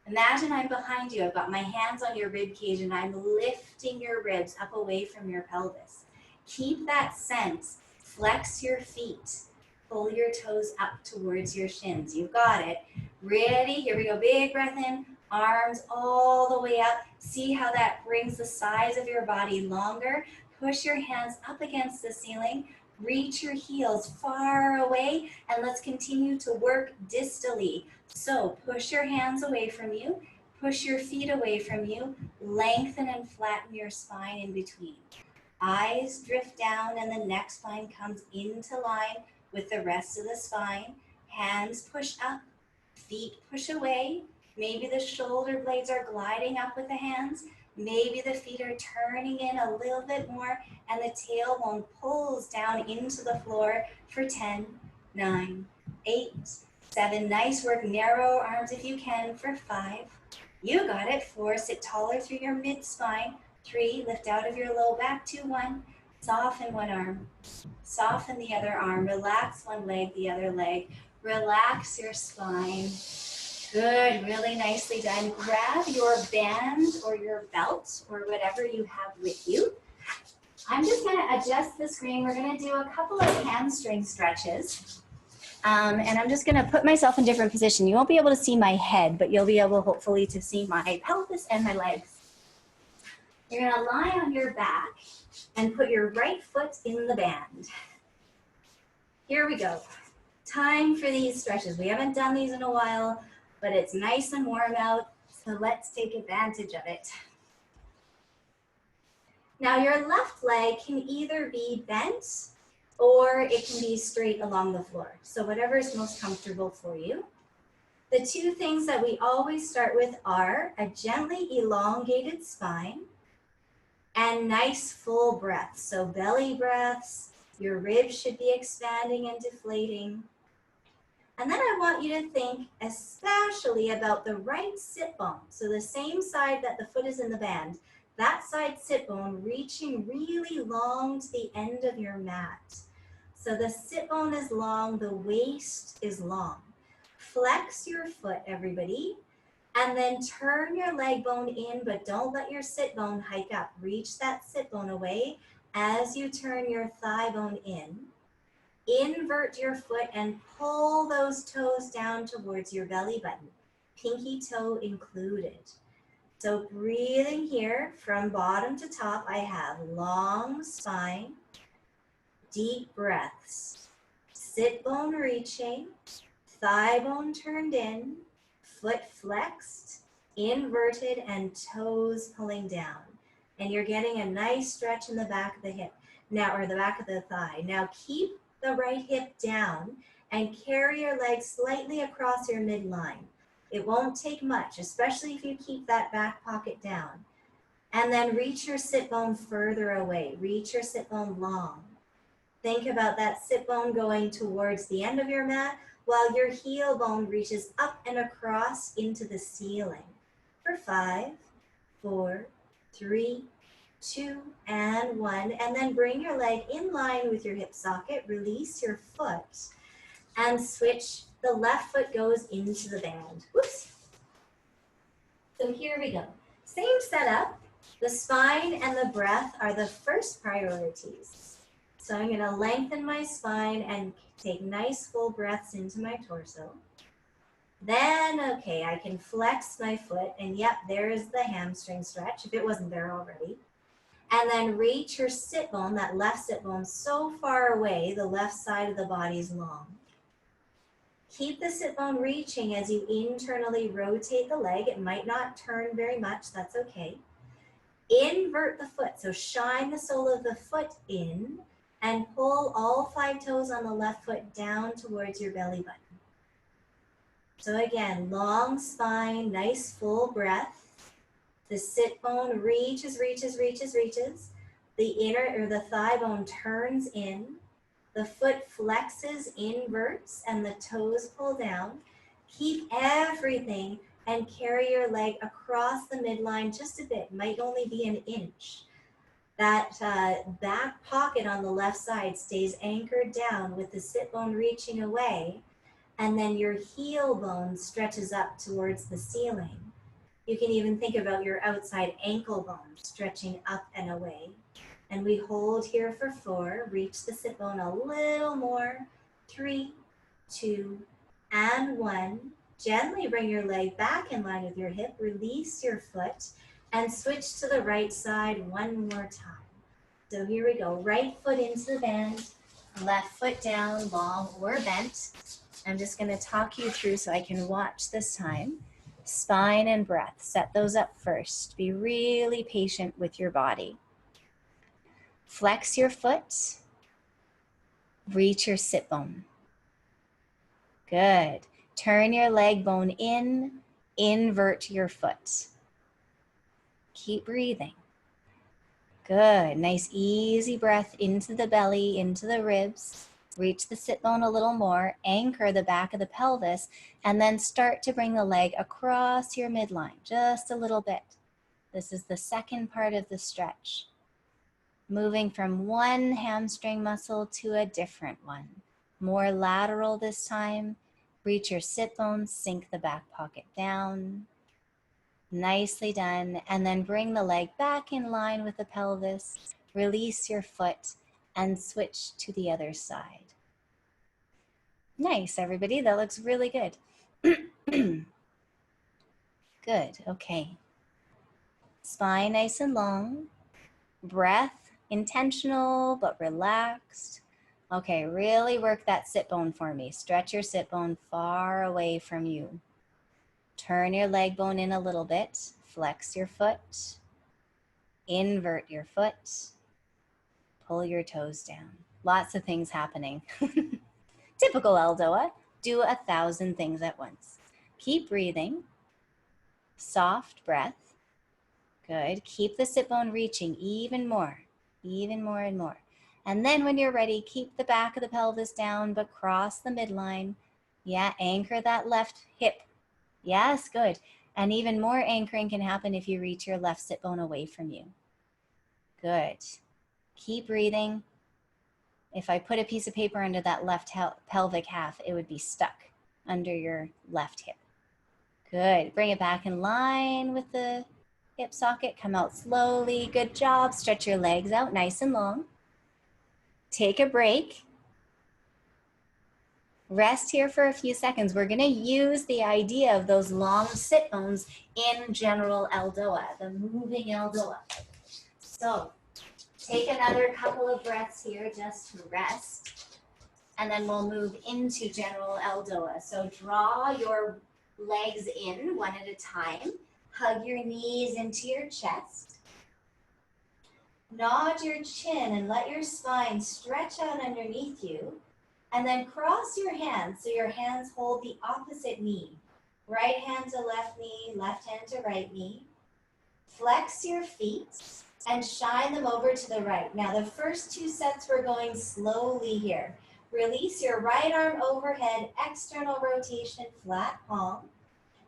Imagine I'm behind you. I've got my hands on your rib cage and I'm lifting your ribs up away from your pelvis. Keep that sense. Flex your feet. Pull your toes up towards your shins. You got it. Ready? Here we go. Big breath in. Arms all the way up. See how that brings the size of your body longer. Push your hands up against the ceiling. Reach your heels far away, and let's continue to work distally. So push your hands away from you. Push your feet away from you. Lengthen and flatten your spine in between. Eyes drift down and the neck spine comes into line with the rest of the spine. Hands push up, feet push away. Maybe the shoulder blades are gliding up with the hands. Maybe the feet are turning in a little bit more and the tailbone pulls down into the floor for 10, 9, 8, 7. Nice work. Narrow arms if you can for 5. You got it. 4. Sit taller through your mid spine. 3. Lift out of your low back. 2, 1. Soften one arm. Soften the other arm. Relax one leg, the other leg. Relax your spine. Good, really nicely done. Grab your band or your belt or whatever you have with you. I'm just going to adjust the screen. We're going to do a couple of hamstring stretches. And I'm just going to put myself in different position. You won't be able to see my head, but you'll be able hopefully to see my pelvis and my legs. You're going to lie on your back and put your right foot in the band. Here we go. Time for these stretches. We haven't done these in a while, but it's nice and warm out, so let's take advantage of it. Now your left leg can either be bent or it can be straight along the floor. So whatever is most comfortable for you. The 2 things that we always start with are a gently elongated spine and nice full breaths. So belly breaths, your ribs should be expanding and deflating. And then I want you to think especially about the right sit bone. So the same side that the foot is in the band, that side sit bone reaching really long to the end of your mat. So the sit bone is long, the waist is long. Flex your foot, everybody, and then turn your leg bone in, but don't let your sit bone hike up. Reach that sit bone away as you turn your thigh bone in. Invert your foot and pull those toes down towards your belly button, pinky toe included. So breathing here from bottom to top, I have long spine, deep breaths, sit bone reaching, thigh bone turned in, foot flexed, inverted, and toes pulling down. And you're getting a nice stretch in the back of the hip now, or the back of the thigh. Now keep the right hip down and carry your leg slightly across your midline. It won't take much, especially if you keep that back pocket down. And then reach your sit bone further away. Reach your sit bone long. Think about that sit bone going towards the end of your mat while your heel bone reaches up and across into the ceiling. For 5, 4, 3, 2, and 1. And then bring your leg in line with your hip socket. Release your foot and switch. The left foot goes into the band. Whoops. So here we go. Same setup. The spine and the breath are the first priorities. So I'm going to lengthen my spine and take nice full breaths into my torso. Then, okay, I can flex my foot, and yep, there is the hamstring stretch, if it wasn't there already. And then reach your sit bone, that left sit bone, so far away, the left side of the body is long. Keep the sit bone reaching as you internally rotate the leg. It might not turn very much, that's okay. Invert the foot, so shine the sole of the foot in and pull all 5 toes on the left foot down towards your belly button. So again, long spine, nice full breath. The sit bone reaches, reaches, reaches, reaches. The inner or the thigh bone turns in. The foot flexes, inverts, and the toes pull down. Keep everything and carry your leg across the midline just a bit, might only be an inch. That back pocket on the left side stays anchored down with the sit bone reaching away, and then your heel bone stretches up towards the ceiling. You can even think about your outside ankle bone stretching up and away. And we hold here for 4, reach the sit bone a little more, 3, 2, and 1. Gently bring your leg back in line with your hip, release your foot, and switch to the right side one more time. So here we go, right foot into the band, left foot down, long or bent. I'm just gonna talk you through so I can watch this time. Spine and breath, set those up first. Be really patient with your body. Flex your foot, reach your sit bone. Good. Turn your leg bone in, invert your foot. Keep breathing. Good. Nice easy breath into the belly, into the ribs. Reach the sit bone a little more, anchor the back of the pelvis, and then start to bring the leg across your midline, just a little bit. This is the second part of the stretch. Moving from one hamstring muscle to a different one. More lateral this time. Reach your sit bones, sink the back pocket down. Nicely done. And then bring the leg back in line with the pelvis. Release your foot and switch to the other side. Nice, everybody. That looks really good. Good. Okay. Spine nice and long. Breath intentional but relaxed. Okay, really work that sit bone for me. Stretch your sit bone far away from you. Turn your leg bone in a little bit. Flex your foot. Invert your foot. Pull your toes down. Lots of things happening. Typical ELDOA. Do 1,000 things at once. Keep breathing. Soft breath. Good. Keep the sit bone reaching even more and more. And then when you're ready, keep the back of the pelvis down, but cross the midline. Yeah, anchor that left hip. Yes, good. And even more anchoring can happen if you reach your left sit bone away from you. Good. Keep breathing. If I put a piece of paper under that left pelvic half, it would be stuck under your left hip. Good. Bring it back in line with the hip socket. Come out slowly. Good job. Stretch your legs out nice and long. Take a break. Rest here for a few seconds. We're going to use the idea of those long sit bones in general ELDOA, the moving ELDOA. So take another couple of breaths here just to rest, and then we'll move into general ELDOA. So draw your legs in one at a time. Hug your knees into your chest. Nod your chin and let your spine stretch out underneath you. And then cross your hands so your hands hold the opposite knee. Right hand to left knee, left hand to right knee. Flex your feet and shine them over to the right. Now the first 2 sets we're going slowly here. Release your right arm overhead, external rotation, flat palm.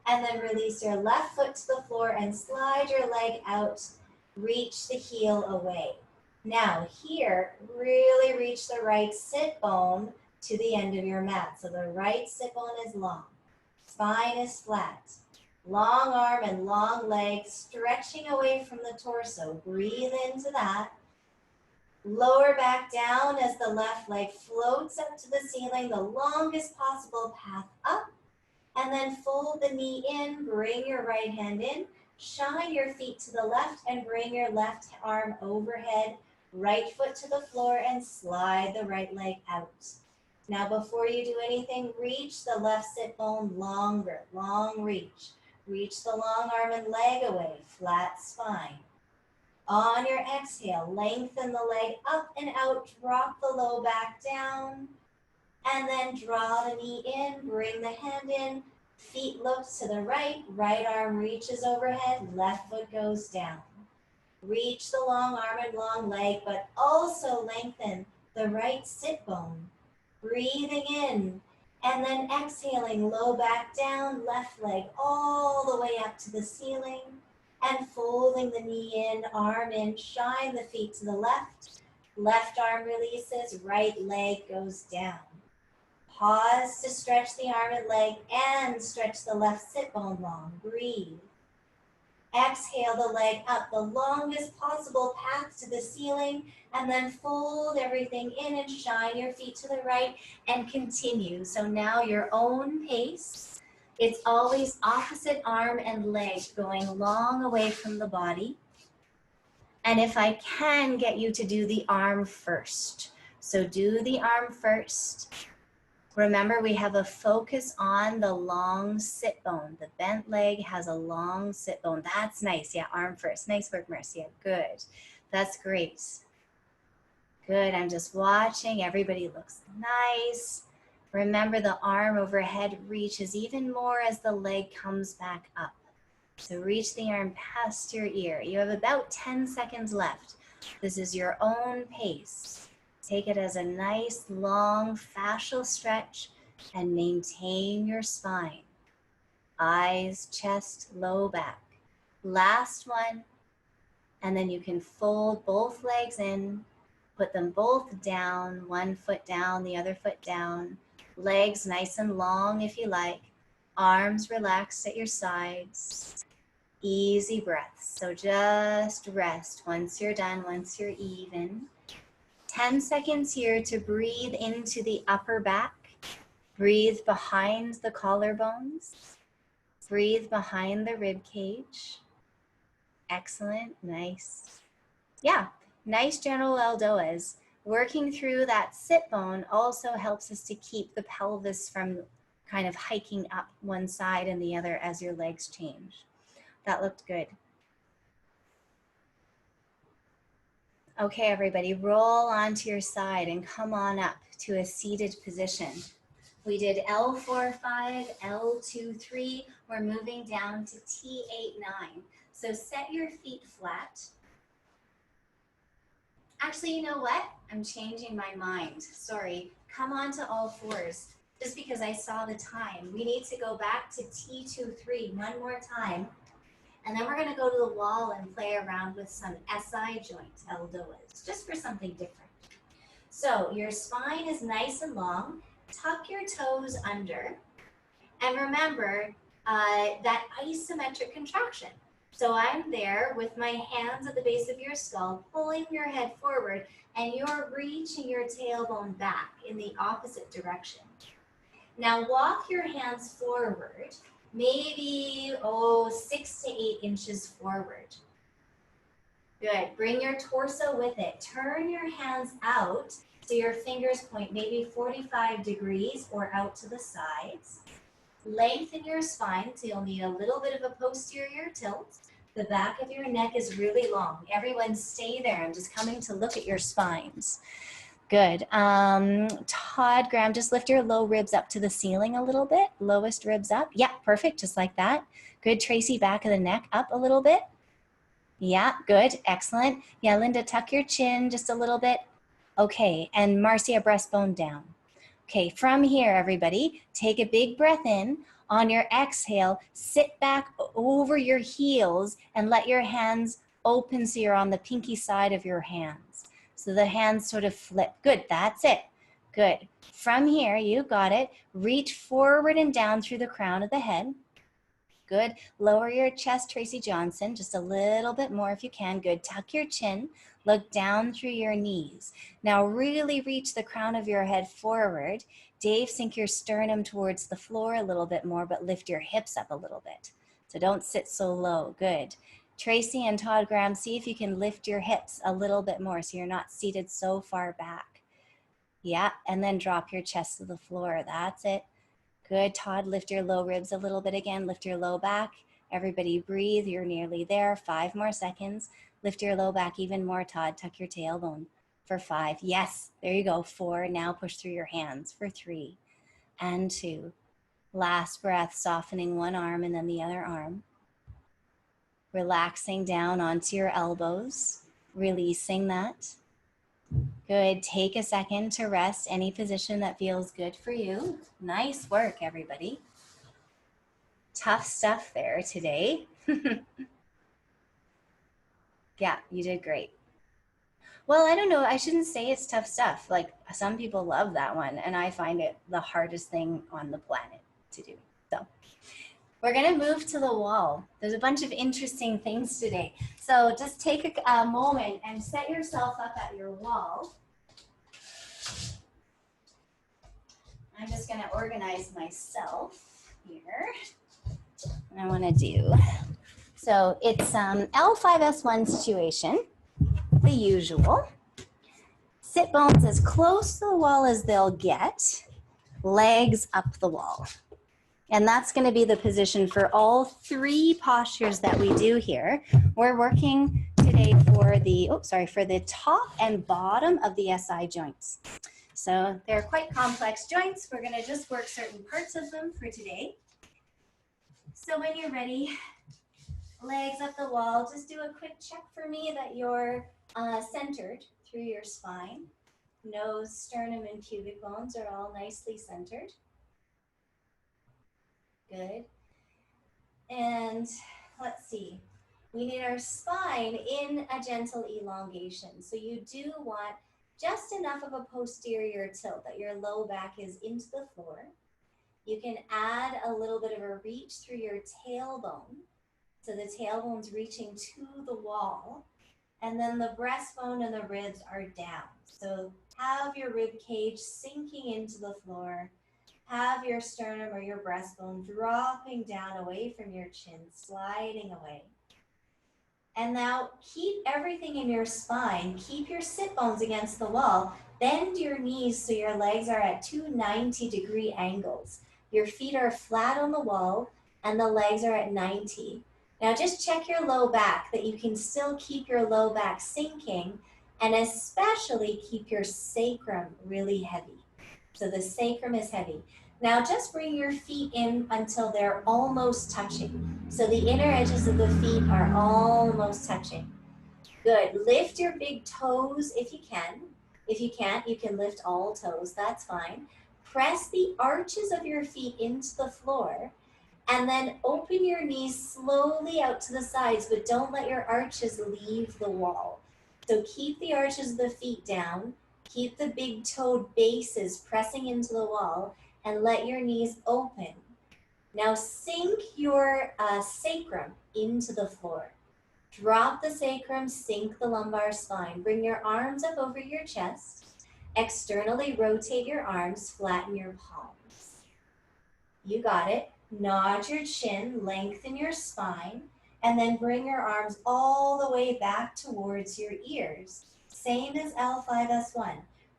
And then release your left foot to the floor and slide your leg out Reach the heel away. Now here, really reach the right sit bone to the end of your mat. So the right sit bone is long. Spine is flat. Long arm and long leg stretching away from the torso. Breathe into that. Lower back down as the left leg floats up to the ceiling, the longest possible path up. And then fold the knee in, bring your right hand in, shine your feet to the left and bring your left arm overhead, right foot to the floor and slide the right leg out. Now before you do anything, reach the left sit bone longer, long reach. Reach the long arm and leg away, flat spine. On your exhale, lengthen the leg up and out, drop the low back down, and then draw the knee in, bring the hand in, feet look to the right, right arm reaches overhead, left foot goes down. Reach the long arm and long leg, but also lengthen the right sit bone. Breathing in, and then exhaling, low back down, left leg all the way up to the ceiling, and folding the knee in, arm in, shine the feet to the left. Left arm releases, right leg goes down. Pause to stretch the arm and leg and stretch the left sit bone long. Breathe. Exhale the leg up the longest possible path to the ceiling, and then fold everything in and shine your feet to the right and continue. So now your own pace. It's always opposite arm and leg going long away from the body. And if I can get you to do the arm first. So do the arm first. Remember, we have a focus on the long sit bone. The bent leg has a long sit bone. That's nice. Yeah, arm first. Nice work, Marcia. Good. That's great. Good. I'm just watching. Everybody looks nice. Remember, the arm overhead reaches even more as the leg comes back up. So reach the arm past your ear. You have about 10 seconds left. This is your own pace. Take it as a nice, long fascial stretch and maintain your spine. Eyes, chest, low back. Last one. And then you can fold both legs in, put them both down, one foot down, the other foot down. Legs nice and long if you like. Arms relaxed at your sides. Easy breaths. So just rest once you're done, once you're even. 10 seconds here to breathe into the upper back. Breathe behind the collarbones. Breathe behind the rib cage. Excellent, nice. Yeah, nice general ELDOAs. Working through that sit bone also helps us to keep the pelvis from kind of hiking up one side and the other as your legs change. That looked good. Okay, everybody, roll onto your side and come on up to a seated position. We did L4-5, L2-3. We're moving down to T8-9. So set your feet flat. Actually, you know what? I'm changing my mind. Sorry. Come on to all fours. Just because I saw the time. We need to go back to T2-3 one more time. And then we're going to go to the wall and play around with some SI joint ELDOAs, just for something different. So your spine is nice and long. Tuck your toes under. And remember that isometric contraction. So I'm there with my hands at the base of your skull, pulling your head forward, and you're reaching your tailbone back in the opposite direction. Now walk your hands forward. Maybe, 6 to 8 inches forward. Good. Bring your torso with it. Turn your hands out so your fingers point maybe 45 degrees or out to the sides. Lengthen your spine so you'll need a little bit of a posterior tilt. The back of your neck is really long. Everyone stay there. I'm just coming to look at your spines. Good. Todd, Graham, just lift your low ribs up to the ceiling a little bit. Lowest ribs up. Yeah, perfect. Just like that. Good. Tracy, back of the neck up a little bit. Yeah, good. Excellent. Yeah, Linda, tuck your chin just a little bit. Okay. And Marcia, breastbone down. Okay. From here, everybody, take a big breath in. On your exhale, sit back over your heels and let your hands open so you're on the pinky side of your hands. So the hands sort of flip. Good, that's it. Good. From here, you got it. Reach forward and down through the crown of the head. Good. Lower your chest, Tracy Johnson, just a little bit more if you can. Good. Tuck your chin. Look down through your knees. Now really reach the crown of your head forward. Dave, sink your sternum towards the floor a little bit more, but lift your hips up a little bit. So don't sit so low. Good. Tracy and Todd Graham, see if you can lift your hips a little bit more so you're not seated so far back. Yeah, and then drop your chest to the floor. That's it. Good, Todd, lift your low ribs a little bit again. Lift your low back. Everybody breathe, you're nearly there. 5 more seconds. Lift your low back even more, Todd. Tuck your tailbone for 5. Yes, there you go. 4, now push through your hands for 3 and 2. Last breath, softening one arm and then the other arm. Relaxing down onto your elbows, releasing that. Good, take a second to rest, any position that feels good for you. Nice work, everybody. Tough stuff there today. Yeah, you did great. Well, I don't know, I shouldn't say it's tough stuff. Like some people love that one and I find it the hardest thing on the planet to do. So we're gonna move to the wall. There's a bunch of interesting things today. So just take a moment and set yourself up at your wall. I'm just gonna organize myself here. And I wanna do, so it's L5S1 situation, the usual. Sit bones as close to the wall as they'll get, legs up the wall. And that's gonna be the position for all 3 postures that we do here. We're working today for the, for the top and bottom of the SI joints. So they're quite complex joints. We're gonna just work certain parts of them for today. So when you're ready, legs up the wall, just do a quick check for me that you're centered through your spine. Nose, sternum, and pubic bones are all nicely centered. Good. And let's see, we need our spine in a gentle elongation. So you do want just enough of a posterior tilt that your low back is into the floor. You can add a little bit of a reach through your tailbone. So the tailbone's reaching to the wall. And then the breastbone and the ribs are down. So have your rib cage sinking into the floor. Have your sternum or your breastbone dropping down away from your chin, sliding away. And now keep everything in your spine. Keep your sit bones against the wall. Bend your knees so your legs are at 2 90-degree angles. Your feet are flat on the wall and the legs are at 90. Now just check your low back, that you can still keep your low back sinking, and especially keep your sacrum really heavy. So the sacrum is heavy. Now just bring your feet in until they're almost touching. So the inner edges of the feet are almost touching. Good, lift your big toes if you can. If you can't, you can lift all toes, that's fine. Press the arches of your feet into the floor and then open your knees slowly out to the sides, but don't let your arches leave the wall. So keep the arches of the feet down, keep the big toed bases pressing into the wall, and let your knees open. Now sink your sacrum into the floor. Drop the sacrum, sink the lumbar spine. Bring your arms up over your chest. Externally rotate your arms, flatten your palms. You got it. Nod your chin, lengthen your spine, and then bring your arms all the way back towards your ears. Same as L5S1.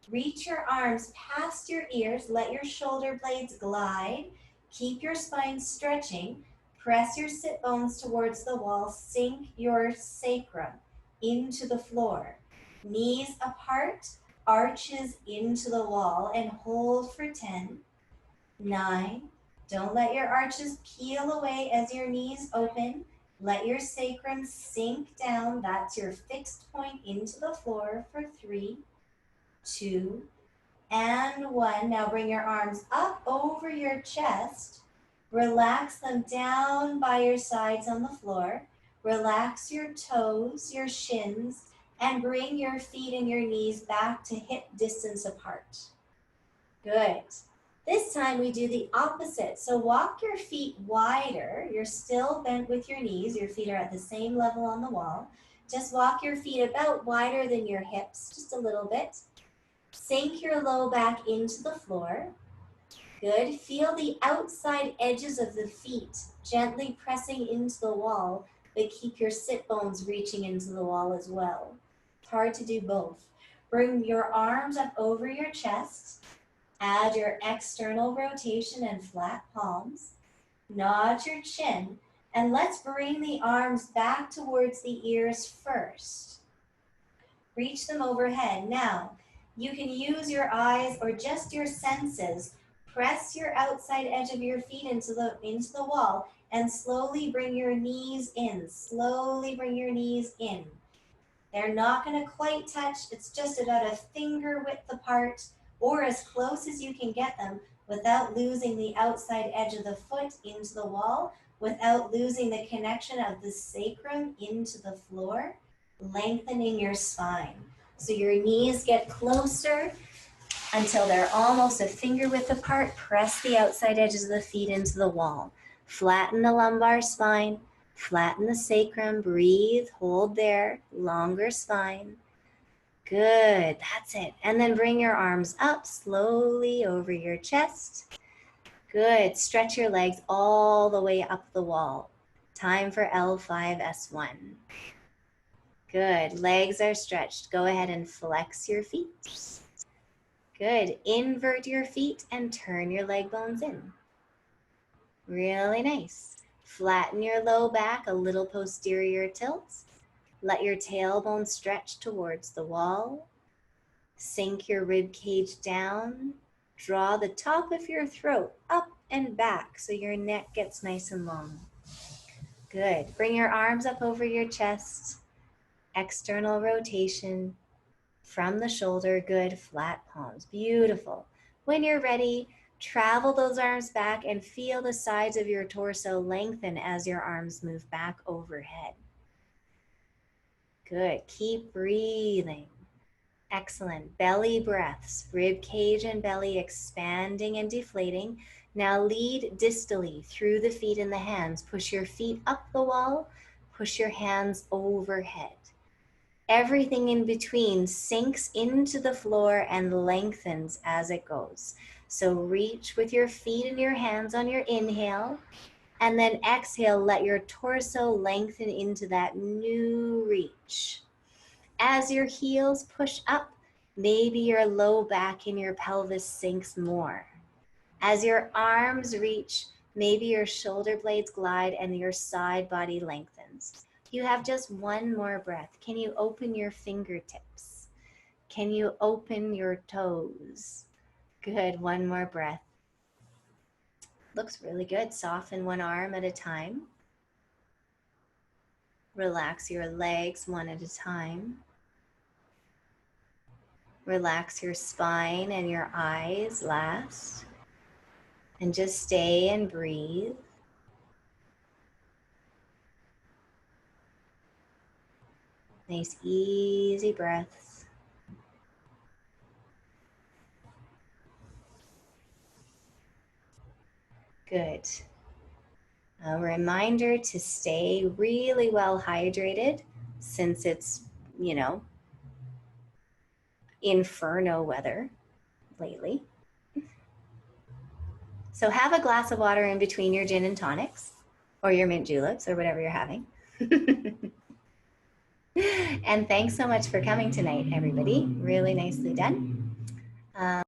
Reach your arms past your ears, let your shoulder blades glide, keep your spine stretching, press your sit bones towards the wall, sink your sacrum into the floor. Knees apart, arches into the wall, and hold for 10, 9, don't let your arches peel away as your knees open. Let your sacrum sink down, that's your fixed point into the floor for 3, 2, and 1. Now bring your arms up over your chest. Relax them down by your sides on the floor. Relax your toes, your shins, and bring your feet and your knees back to hip distance apart. Good. This time we do the opposite. So walk your feet wider. You're still bent with your knees. Your feet are at the same level on the wall. Just walk your feet about wider than your hips, just a little bit. Sink your low back into the floor. Good. Feel the outside edges of the feet gently pressing into the wall, but keep your sit bones reaching into the wall as well. It's hard to do both. Bring your arms up over your chest. Add your external rotation and flat palms. Nod your chin, and let's bring the arms back towards the ears first. Reach them overhead. Now, you can use your eyes or just your senses. Press your outside edge of your feet into the wall and slowly bring your knees in. Slowly bring your knees in. They're not going to quite touch. It's just about a finger width apart or as close as you can get them without losing the outside edge of the foot into the wall, without losing the connection of the sacrum into the floor, lengthening your spine. So your knees get closer until they're almost a finger width apart. Press the outside edges of the feet into the wall. Flatten the lumbar spine. Flatten the sacrum, breathe, hold there, longer spine. Good, that's it. And then bring your arms up slowly over your chest. Good, stretch your legs all the way up the wall. Time for L5S1. Good, legs are stretched. Go ahead and flex your feet. Good, invert your feet and turn your leg bones in. Really nice. Flatten your low back, a little posterior tilt. Let your tailbone stretch towards the wall. Sink your rib cage down. Draw the top of your throat up and back so your neck gets nice and long. Good. Bring your arms up over your chest. External rotation from the shoulder. Good. Flat palms. Beautiful. When you're ready, travel those arms back and feel the sides of your torso lengthen as your arms move back overhead. Good. Keep breathing. Excellent. Belly breaths. Rib cage and belly expanding and deflating. Now lead distally through the feet and the hands. Push your feet up the wall. Push your hands overhead. Everything in between sinks into the floor and lengthens as it goes. So reach with your feet and your hands on your inhale, and then exhale, let your torso lengthen into that new reach. As your heels push up, maybe your low back and your pelvis sinks more. As your arms reach, maybe your shoulder blades glide and your side body lengthens. You have just one more breath. Can you open your fingertips? Can you open your toes? Good, one more breath. Looks really good. Soften one arm at a time. Relax your legs one at a time. Relax your spine and your eyes last. And just stay and breathe. Nice, easy breaths. Good. A reminder to stay really well hydrated since it's, inferno weather lately. So have a glass of water in between your gin and tonics or your mint juleps or whatever you're having. And thanks so much for coming tonight, everybody. Really nicely done.